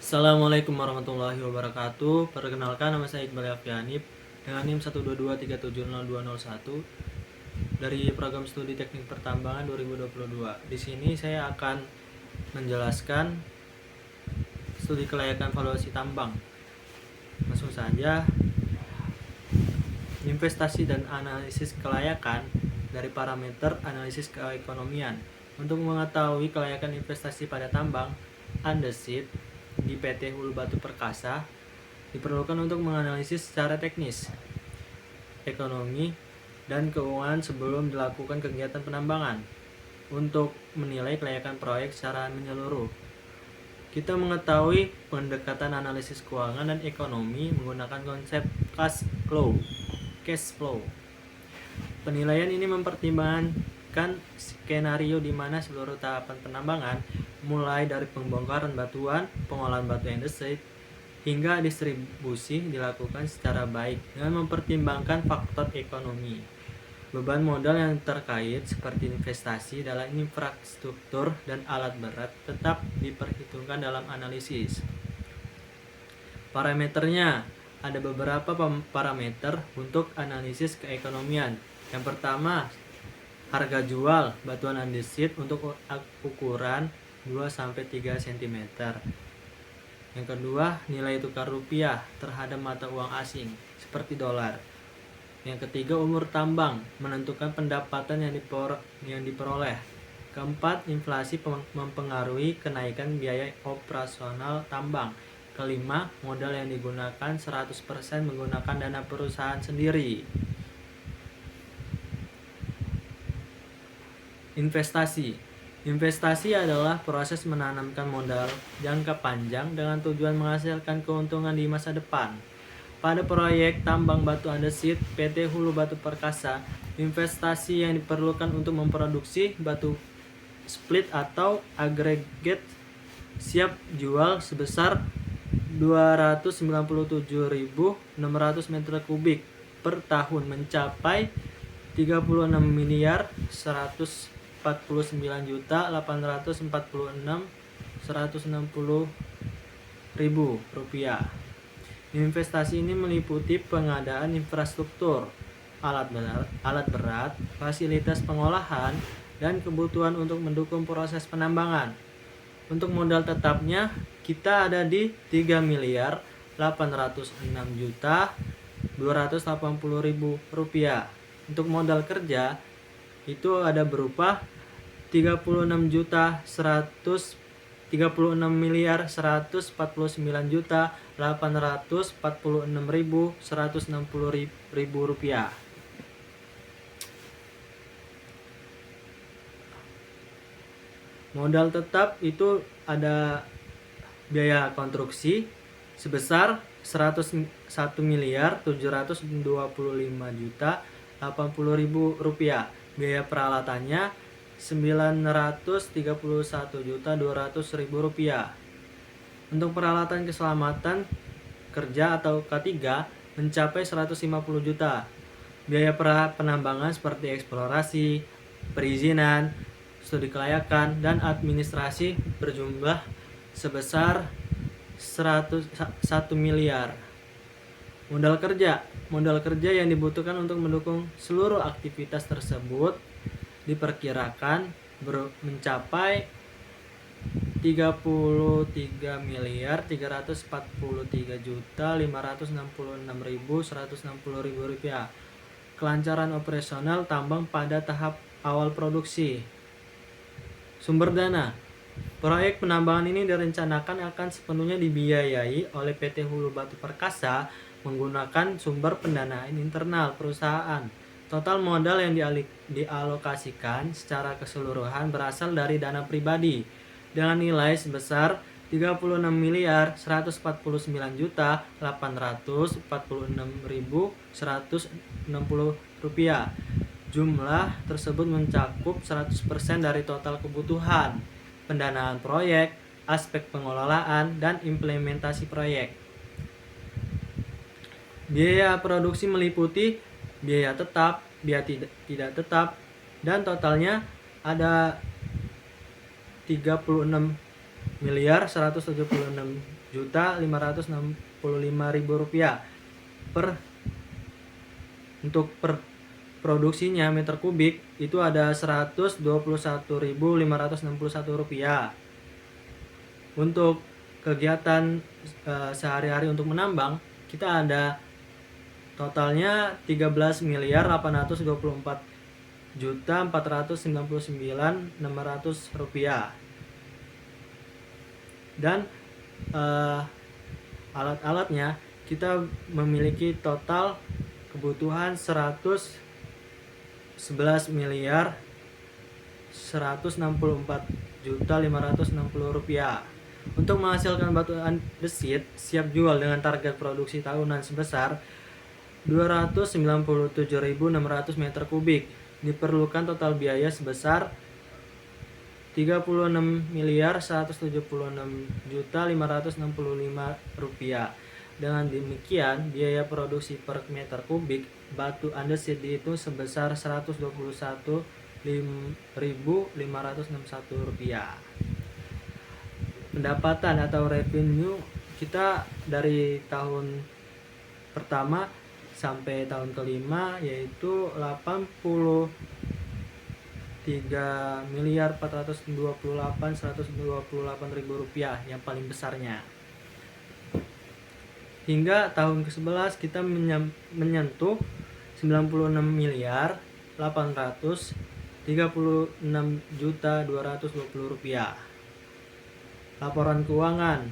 Assalamualaikum warahmatullahi wabarakatuh. Perkenalkan, nama saya Iqbal Afianib dengan NIM 122370201 dari program studi Teknik Pertambangan 2022. Di sini saya akan menjelaskan studi kelayakan valuasi tambang. Langsung saja, investasi dan analisis kelayakan dari parameter analisis keekonomian. Untuk mengetahui kelayakan investasi pada tambang andesit di PT Hulu Batu Perkasa diperlukan untuk menganalisis secara teknis, ekonomi, dan keuangan sebelum dilakukan kegiatan penambangan. Untuk menilai kelayakan proyek secara menyeluruh, kita mengetahui pendekatan analisis keuangan dan ekonomi menggunakan konsep cash flow. Penilaian ini mempertimbangkan skenario di mana seluruh tahapan penambangan, mulai dari pembongkaran batuan, pengolahan batu andesit, hingga distribusi dilakukan secara baik dengan mempertimbangkan faktor ekonomi. Beban modal yang terkait seperti investasi dalam infrastruktur dan alat berat tetap diperhitungkan dalam analisis. Parameternya, ada beberapa parameter untuk analisis keekonomian. Yang pertama, harga jual batuan andesit untuk ukuran 2-3 cm. Yang kedua, nilai tukar rupiah terhadap mata uang asing seperti dolar. Yang ketiga, umur tambang menentukan pendapatan yang diperoleh. Keempat, inflasi mempengaruhi kenaikan biaya operasional tambang. Kelima, modal yang digunakan 100% menggunakan dana perusahaan sendiri. Investasi adalah proses menanamkan modal jangka panjang dengan tujuan menghasilkan keuntungan di masa depan. Pada proyek tambang batu andesit PT Hulu Batu Perkasa, investasi yang diperlukan untuk memproduksi batu split atau agregat siap jual sebesar 297.600 meter kubik per tahun mencapai 36.846.160.000 rupiah. Investasi ini meliputi pengadaan infrastruktur, alat berat, fasilitas pengolahan, dan kebutuhan untuk mendukung proses penambangan. Untuk modal tetapnya kita ada di 3.806.280.000 rupiah. Untuk modal kerja itu ada berupa 36.149.846.160.000 rupiah. Modal tetap itu ada biaya konstruksi sebesar 101.725.080.000 rupiah. Biaya peralatannya 931.200.000 rupiah. Untuk peralatan keselamatan kerja atau K3 mencapai 150 juta. Biaya penambangan seperti eksplorasi, perizinan, studi kelayakan, dan administrasi berjumlah sebesar 1 miliar. Modal kerja yang dibutuhkan untuk mendukung seluruh aktivitas tersebut diperkirakan mencapai 33.343.566.160.000 rupiah. Kelancaran operasional tambang pada tahap awal produksi. Sumber dana. Proyek penambangan ini direncanakan akan sepenuhnya dibiayai oleh PT Hulu Batu Perkasa menggunakan sumber pendanaan internal perusahaan. Total modal yang dialokasikan secara keseluruhan berasal dari dana pribadi dengan nilai sebesar 36.149.846.160 rupiah. Jumlah tersebut mencakup 100% dari total kebutuhan pendanaan proyek, aspek pengelolaan, dan implementasi proyek. Biaya produksi meliputi biaya tetap, biaya tidak tetap, dan totalnya ada 36 miliar 176.565.000 rupiah untuk per produksinya meter kubik itu ada 121.561 rupiah. Untuk kegiatan sehari-hari untuk menambang kita ada totalnya 13.824.499.600 rupiah. Dan alat-alatnya kita memiliki total kebutuhan 11.164.560 rupiah. Untuk menghasilkan batu andesit siap jual dengan target produksi tahunan sebesar 297.600 meter kubik, diperlukan total biaya sebesar 36.176.565 rupiah. Dengan demikian, biaya produksi per meter kubik batu andesit dihitung sebesar 121.561 rupiah. Pendapatan atau revenue kita dari tahun pertama sampai tahun kelima yaitu 83.428.128.000 rupiah yang paling besarnya. Hingga tahun ke-11 kita menyentuh 96.836.220 rupiah. Laporan keuangan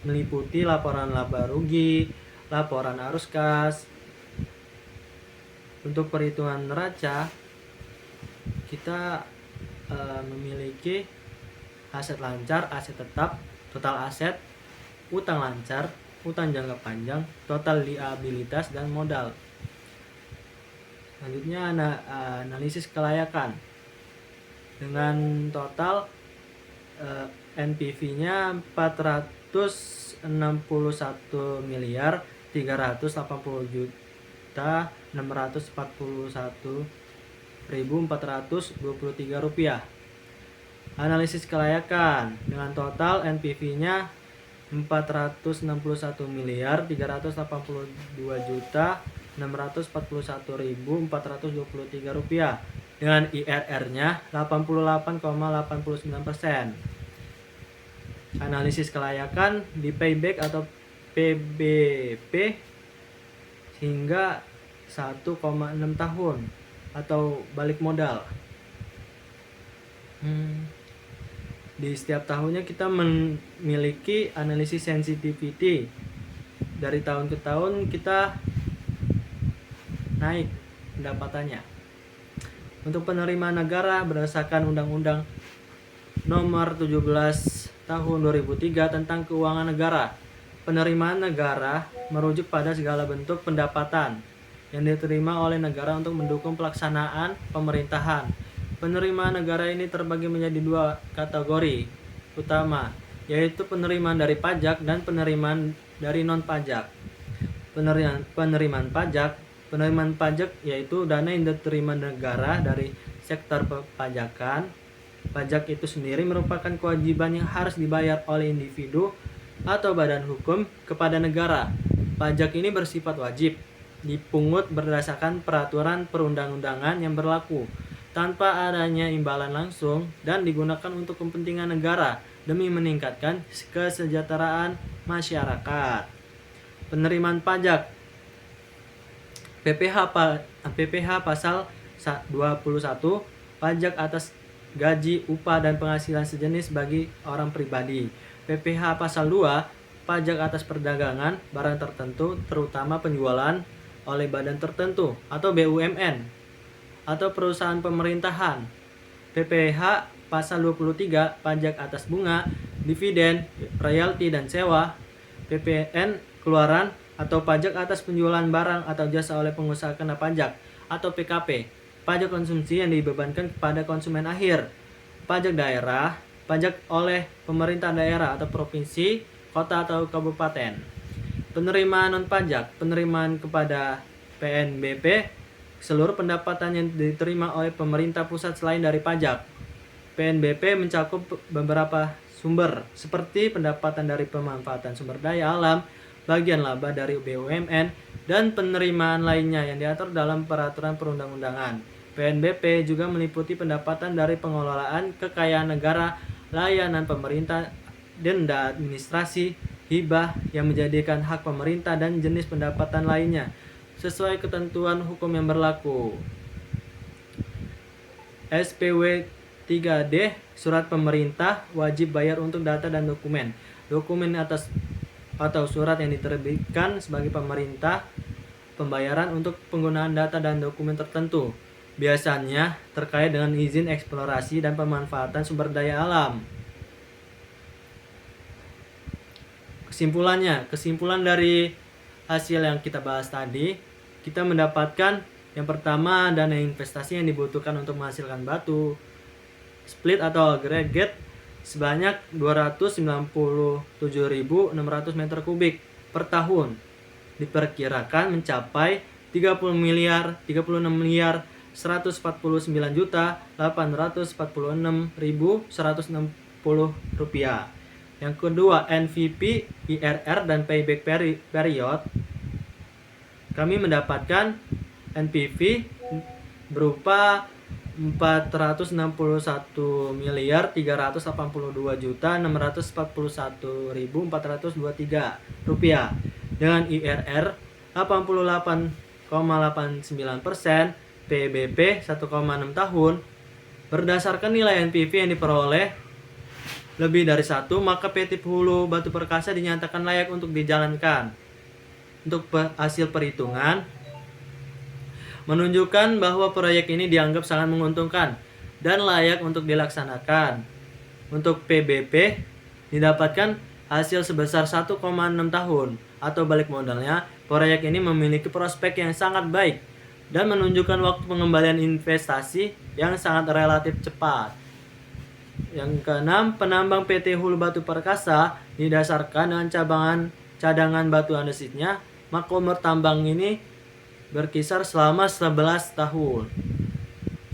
meliputi laporan laba rugi, laporan arus kas. Untuk perhitungan neraca kita memiliki aset lancar, aset tetap, total aset, utang lancar, utang jangka panjang, total liabilitas, dan modal. Selanjutnya analisis kelayakan dengan total NPV-nya 461.380.641.423 rupiah. Analisis kelayakan dengan total NPV-nya 461.482.641.423 rupiah dengan IRR-nya 88,89%. Analisis kelayakan di payback atau PBP hingga 1,6 tahun atau balik modal. Di setiap tahunnya kita memiliki analisis sensitivity. Dari tahun ke tahun kita naik pendapatannya. Untuk penerimaan negara berdasarkan Undang-Undang Nomor 17 Tahun 2003 tentang Keuangan Negara. Penerimaan negara merujuk pada segala bentuk pendapatan yang diterima oleh negara untuk mendukung pelaksanaan pemerintahan. Penerimaan negara ini terbagi menjadi dua kategori utama, yaitu penerimaan dari pajak dan penerimaan dari non-pajak. Penerimaan pajak yaitu dana yang diterima negara dari sektor perpajakan. Pajak itu sendiri merupakan kewajiban yang harus dibayar oleh individu atau badan hukum kepada negara. Pajak ini bersifat wajib, dipungut berdasarkan peraturan perundang-undangan yang berlaku, tanpa adanya imbalan langsung dan digunakan untuk kepentingan negara demi meningkatkan kesejahteraan masyarakat. Penerimaan pajak PPh pasal 21 pajak atas gaji, upah, dan penghasilan sejenis bagi orang pribadi. PPh pasal 2 pajak atas perdagangan barang tertentu terutama penjualan oleh badan tertentu atau BUMN atau perusahaan pemerintahan. PPh pasal 23 pajak atas bunga, dividen, royalti, dan sewa. PPN keluaran atau pajak atas penjualan barang atau jasa oleh pengusaha kena pajak atau PKP. Pajak konsumsi yang dibebankan kepada konsumen akhir. Pajak daerah, pajak oleh pemerintah daerah atau provinsi, kota atau kabupaten. Penerimaan non-pajak, penerimaan kepada PNBP, seluruh pendapatan yang diterima oleh pemerintah pusat selain dari pajak. PNBP mencakup beberapa sumber seperti pendapatan dari pemanfaatan sumber daya alam, bagian laba dari BUMN, dan penerimaan lainnya yang diatur dalam peraturan perundang-undangan. PNBP juga meliputi pendapatan dari pengelolaan kekayaan negara, layanan pemerintah, denda administrasi, hibah yang menjadikan hak pemerintah, dan jenis pendapatan lainnya sesuai ketentuan hukum yang berlaku. SPW 3D, surat pemerintah wajib bayar untuk data dan dokumen. Dokumen atas atau surat yang diterbitkan sebagai pemerintah pembayaran untuk penggunaan data dan dokumen tertentu. Biasanya terkait dengan izin eksplorasi dan pemanfaatan sumber daya alam. Kesimpulan dari hasil yang kita bahas tadi, kita mendapatkan yang pertama, dana investasi yang dibutuhkan untuk menghasilkan batu split atau agregat sebanyak 297.600 meter kubik per tahun. Diperkirakan mencapai 36 miliar 146.846.160 rupiah. Yang kedua, NVP, IRR, dan payback period. Kami mendapatkan NPV berupa 461.382.641.423 rupiah dengan IRR 88,89%, PBP 1,6 tahun. Berdasarkan nilai NPV yang diperoleh lebih dari 1, maka PT Hulu Batu Perkasa dinyatakan layak untuk dijalankan. Untuk hasil perhitungan menunjukkan bahwa proyek ini dianggap sangat menguntungkan dan layak untuk dilaksanakan. Untuk PBP didapatkan hasil sebesar 1,6 tahun atau balik modalnya, proyek ini memiliki prospek yang sangat baik dan menunjukkan waktu pengembalian investasi yang sangat relatif cepat. Yang keenam, penambang PT Hulu Batu Perkasa didasarkan dengan cadangan batu andesitnya, maka umur tambang ini berkisar selama 11 tahun.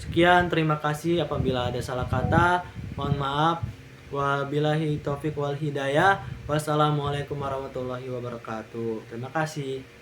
Sekian, terima kasih. Apabila ada salah kata, mohon maaf. Wabillahi taufiq wal hidayah. Wassalamualaikum warahmatullahi wabarakatuh. Terima kasih.